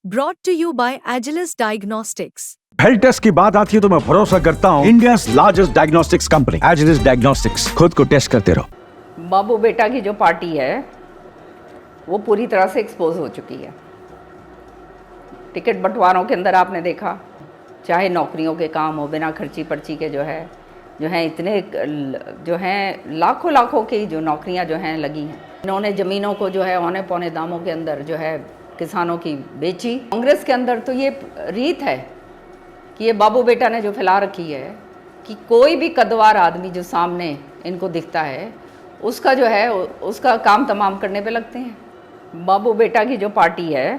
Brought to you by Agilus Diagnostics. Health test की बात आती है तो मैं भरोसा करता हूँ India largest diagnostics company Agilus diagnostics. खुद को टेस्ट करते रहो। बाबू बेटा की जो पार्टी है वो पूरी तरह से एक्सपोज हो चुकी है। टिकट बंटवारों के अंदर आपने देखा, चाहे नौकरियों के काम हो, बिना खर्ची पर्ची के जो है इतने जो हैं लाखों की जो नौकरियां जो हैं लगी हैं। इन्होंने ज़मीनों को जो है औने पौने दामों के अंदर जो है किसानों की बेची। कांग्रेस के अंदर तो ये रीत है कि ये बाबू बेटा ने जो फैला रखी है कि कोई भी कद्दावर आदमी जो सामने इनको दिखता है उसका जो है उसका काम तमाम करने पे लगते हैं। बाबू बेटा की जो पार्टी है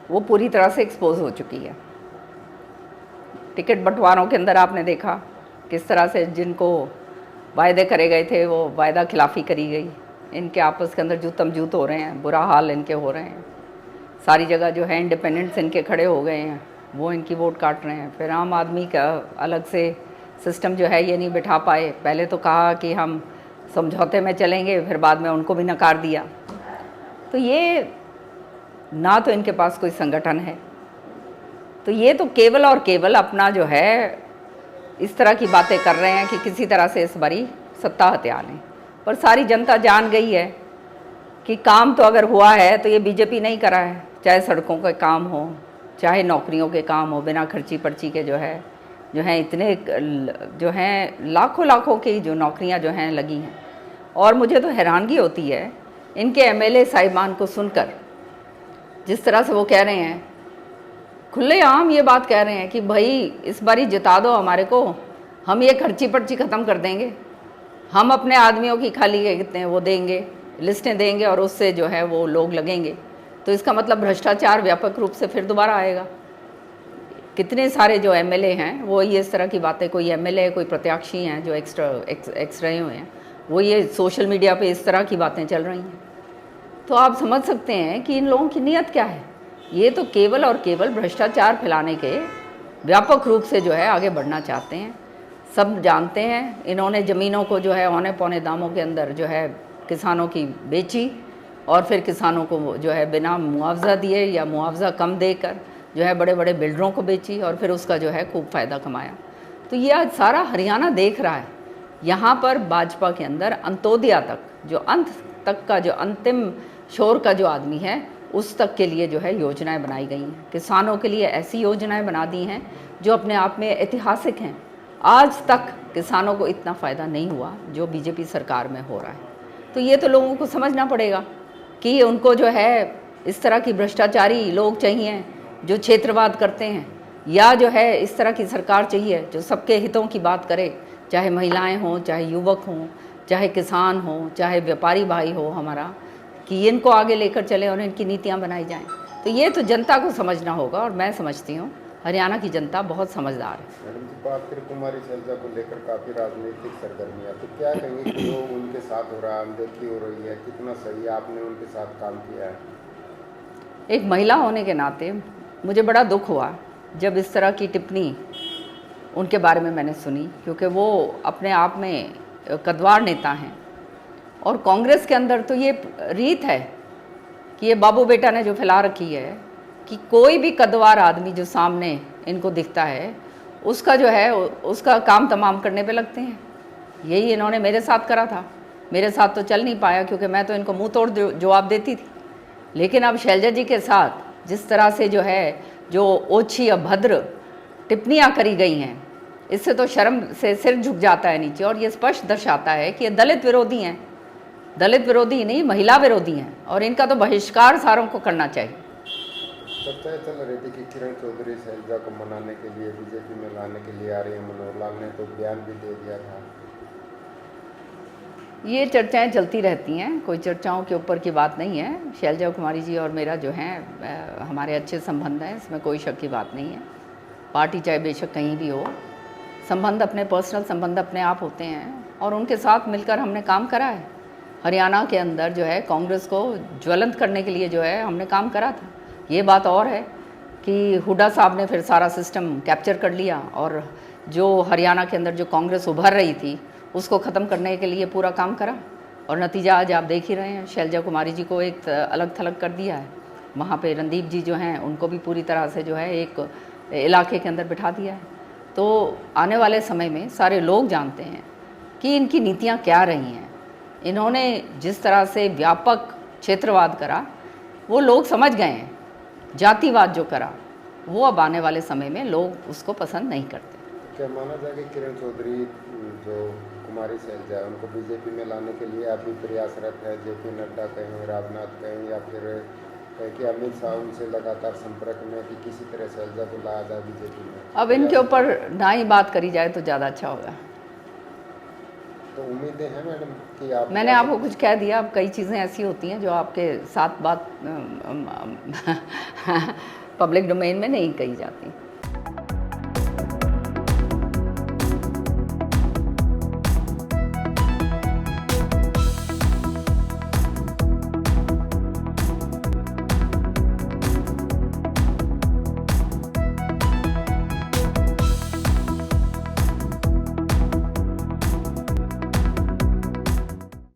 वो पूरी तरह से एक्सपोज हो चुकी है। टिकट बंटवारों के अंदर आपने देखा किस तरह से जिनको वायदे करे गए थे वो वायदा खिलाफ़ी करी गई। इनके आपस के अंदर जूतम जूत हो रहे हैं, बुरा हाल इनके हो रहे हैं। सारी जगह जो है इंडिपेंडेंट्स इनके खड़े हो गए हैं, वो इनकी वोट काट रहे हैं। फिर आम आदमी का अलग से सिस्टम जो है ये नहीं बिठा पाए। पहले तो कहा कि हम समझौते में चलेंगे, फिर बाद में उनको भी नकार दिया। तो ये ना तो इनके पास कोई संगठन है, तो ये तो केवल और केवल अपना जो है इस तरह की बातें कर रहे हैं कि किसी तरह से इस बारी सत्ता हत्या लें। पर सारी जनता जान गई है कि काम तो अगर हुआ है तो ये बीजेपी नहीं करा है। चाहे सड़कों के काम हो, चाहे नौकरियों के काम हो, बिना खर्ची पर्ची के जो है इतने जो हैं लाखों की जो नौकरियां जो हैं लगी हैं। और मुझे तो हैरानगी होती है इनके एमएलए साहिबान को सुनकर, जिस तरह से वो कह रहे हैं, खुलेआम ये बात कह रहे हैं कि भाई इस बारी जिता दो हमारे को, हम ये खर्ची पर्ची ख़त्म कर देंगे, हम अपने आदमियों की खाली कितने वो देंगे, लिस्टें देंगे और उससे जो है वो लोग लगेंगे। तो इसका मतलब भ्रष्टाचार व्यापक रूप से फिर दोबारा आएगा। कितने सारे जो एमएलए हैं वो ये इस तरह की बातें, कोई एमएलए कोई प्रत्याशी हैं जो एक्स रहे हुए हैं, वो ये सोशल मीडिया पे इस तरह की बातें चल रही हैं। तो आप समझ सकते हैं कि इन लोगों की नीयत क्या है। ये तो केवल और केवल भ्रष्टाचार फैलाने के व्यापक रूप से जो है आगे बढ़ना चाहते हैं। सब जानते हैं इन्होंने ज़मीनों को जो है औने पौने दामों के अंदर जो है किसानों की बेची और फिर किसानों को जो है बिना मुआवजा दिए या मुआवजा कम देकर जो है बड़े बड़े बिल्डरों को बेची और फिर उसका जो है खूब फ़ायदा कमाया। तो ये आज सारा हरियाणा देख रहा है। यहाँ पर भाजपा के अंदर अंत्योदया तक, जो अंत तक का जो अंतिम छोर का जो आदमी है, उस तक के लिए जो है योजनाएं बनाई गई हैं। किसानों के लिए ऐसी योजनाएं बना दी हैं जो अपने आप में ऐतिहासिक हैं। आज तक किसानों को इतना फ़ायदा नहीं हुआ जो बीजेपी सरकार में हो रहा है। तो ये तो लोगों को समझना पड़ेगा कि उनको जो है इस तरह की भ्रष्टाचारी लोग चाहिए जो क्षेत्रवाद करते हैं, या जो है इस तरह की सरकार चाहिए जो सबके हितों की बात करे, चाहे महिलाएं हों, चाहे युवक हों, चाहे किसान हों, चाहे व्यापारी भाई हो हमारा, कि इनको आगे लेकर चले और इनकी नीतियां बनाई जाएं। तो ये तो जनता को समझना होगा और मैं समझती हूँ हरियाणा की जनता बहुत समझदार है। मैडम जी, बात करें कुमारी शैलजा को लेकर काफ़ी राजनीतिक सरगर्मियाँ, तो क्या कहेंगे कि वो उनके साथ हो रहा है, अनदेखी हो रही है, कितना सही है, आपने उनके साथ काम किया है? एक महिला होने के नाते मुझे बड़ा दुख हुआ जब इस तरह की टिप्पणी उनके बारे में मैंने सुनी, क्योंकि वो अपने आप में कद्दावर नेता हैं। और कांग्रेस के अंदर तो ये रीत है कि ये बाबू बेटा ने जो फैला रखी है कि कोई भी कद्दावर आदमी जो सामने इनको दिखता है उसका जो है उसका काम तमाम करने पे लगते हैं। यही इन्होंने मेरे साथ करा था। मेरे साथ तो चल नहीं पाया क्योंकि मैं तो इनको मुंह तोड़ जवाब देती थी। लेकिन अब शैलजा जी के साथ जिस तरह से जो ओछी अभद्र टिप्पणियाँ करी गई हैं, इससे तो शर्म से सिर झुक जाता है नीचे। और ये स्पष्ट दर्शाता है कि ये दलित विरोधी हैं। दलित विरोधी नहीं, महिला विरोधी हैं, और इनका तो बहिष्कार सारों को करना चाहिए। चर्चाएं चल रही थी कि किरण चौधरी शैलजा को मनाने के लिए बीजेपी में लाने के लिए आ रही है। मनोहर लाल ने तो बयान भी दे दिया था। ये चर्चाएं चलती रहती हैं, कोई चर्चाओं के ऊपर की बात नहीं है। शैलजा कुमारी जी और मेरा जो है हमारे अच्छे संबंध हैं, इसमें कोई शक की बात नहीं है। पार्टी चाहे बेशक कहीं भी हो, संबंध अपने पर्सनल संबंध अपने आप होते हैं और उनके साथ मिलकर हमने काम करा है। हरियाणा के अंदर जो है कांग्रेस को ज्वलंत करने के लिए जो है हमने काम करा था। ये बात और है कि हुड्डा साहब ने फिर सारा सिस्टम कैप्चर कर लिया और जो हरियाणा के अंदर जो कांग्रेस उभर रही थी उसको ख़त्म करने के लिए पूरा काम करा। और नतीजा आज आप देख ही रहे हैं, शैलजा कुमारी जी को एक अलग थलग कर दिया है। वहाँ पे रणदीप जी जो हैं उनको भी पूरी तरह से जो है एक इलाके के अंदर बिठा दिया है। तो आने वाले समय में सारे लोग जानते हैं कि इनकी नीतियाँ क्या रही हैं। इन्होंने जिस तरह से व्यापक क्षेत्रवाद करा वो लोग समझ गए हैं, जातिवाद जो करा वो अब आने वाले समय में लोग उसको पसंद नहीं करते। क्या माना जाए कि किरण चौधरी जो कुमारी शैलजा है उनको बीजेपी में लाने के लिए अभी प्रयासरत है, जेपी नड्डा कहें, राजनाथ कहें या फिर कहें कि अमित शाह उनसे लगातार संपर्क में कि किसी तरह शैलजा को लाया जाए बीजेपी में? अब इनके ऊपर ना ही बात करी जाए तो ज़्यादा अच्छा होगा। तो उम्मीदें हैं मैडम कि आप, मैंने आपको कुछ कह दिया। अब कई चीज़ें ऐसी होती हैं जो आपके साथ बात पब्लिक डोमेन में नहीं कही जाती।